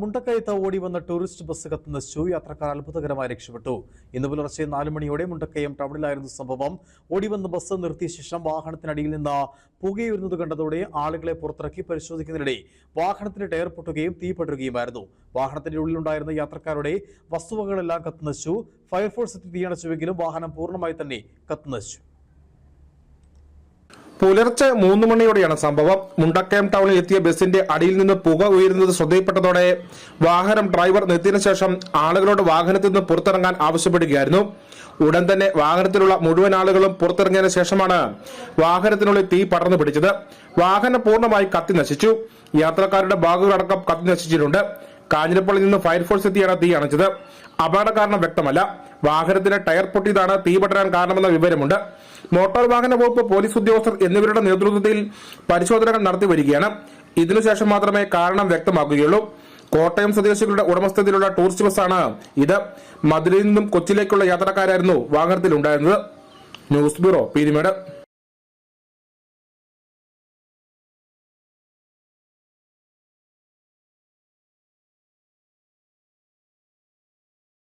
മുണ്ടക്കയത്ത് ഓടി വന്ന tourist bus കത്തുനശിച്ചു. യാത്രക്കാർ അത്ഭുതകരമായി രക്ഷപ്പെട്ടു. ഇന്ന് പുലർച്ചെ 4 മണിയോടെ മുണ്ടക്കയം ടൗണിലായിരുന്നു സംഭവം. ഓടിവന്ന ബസ് നിർത്തിയ ശേഷം വാഹനത്തിനടിയിൽ നിന്ന് പുകയുരുന്നത് കണ്ടതോടെ ആളുകളെ പുറത്തിറക്കി പരിശോധിക്കുന്നതിനിടെ വാഹനത്തിന്റെ ടയർ പൊട്ടുകയും തീ പടരുകയുമായിരുന്നു. വാഹനത്തിന്റെ ഉള്ളിലുണ്ടായിരുന്ന യാത്രക്കാരുടെ വസ്തുവകകളെല്ലാം കത്തുനശിച്ചു. ഫയർഫോഴ്സ് എത്തി തീയണച്ചുവെങ്കിലും വാഹനം പൂർണ്ണമായി തന്നെ കത്തുനശിച്ചു. പുലർച്ചെ 3 മണിയോടെയാണ് സംഭവം. മുണ്ടക്കയം ടൗണിൽ എത്തിയ ബസിന്റെ അടിയിൽ നിന്ന് പുക ഉയരുന്നത് ശ്രദ്ധയിൽപ്പെട്ടതോടെ വാഹനം ഡ്രൈവർ നിർത്തിയതിനു ശേഷം ആളുകളോട് വാഹനത്തിൽ നിന്ന് പുറത്തിറങ്ങാൻ ആവശ്യപ്പെടുകയായിരുന്നു. ഉടൻ തന്നെ വാഹനത്തിലുള്ള മുഴുവൻ ആളുകളും പുറത്തിറങ്ങിയതിനു ശേഷമാണ് വാഹനത്തിനുള്ളിൽ തീ പടർന്നു പിടിച്ചത്. വാഹനം പൂർണ്ണമായി കത്തി നശിച്ചു. യാത്രക്കാരുടെ ബാഗുകളടക്കം കത്തി നശിച്ചിട്ടുണ്ട്. കാഞ്ഞിരപ്പള്ളിയിൽ നിന്ന് ഫയർഫോഴ്സ് എത്തിയാണ് തീ അണച്ചത്. അപകട കാരണം വ്യക്തമല്ല. വാഹനത്തിന്റെ ടയർ പൊട്ടിയതാണ് തീ പടരാൻ കാരണമെന്ന വിവരമുണ്ട്. മോട്ടോർ വാഹന വകുപ്പ്, പോലീസ് ഉദ്യോഗസ്ഥർ എന്നിവരുടെ നേതൃത്വത്തിൽ പരിശോധനകൾ നടത്തി വരികയാണ്. ഇതിനുശേഷം മാത്രമേ കാരണം വ്യക്തമാക്കുകയുള്ളൂ. കോട്ടയം സ്വദേശികളുടെ ഉടമസ്ഥതയിലുള്ള ടൂറിസ്റ്റ് ബസ്സാണ് ഇത്. മധുരയിൽ നിന്നും കൊച്ചിയിലേക്കുള്ള യാത്രക്കാരായിരുന്നു വാഹനത്തിൽ ഉണ്ടായിരുന്നത്. News bureau, Peermade.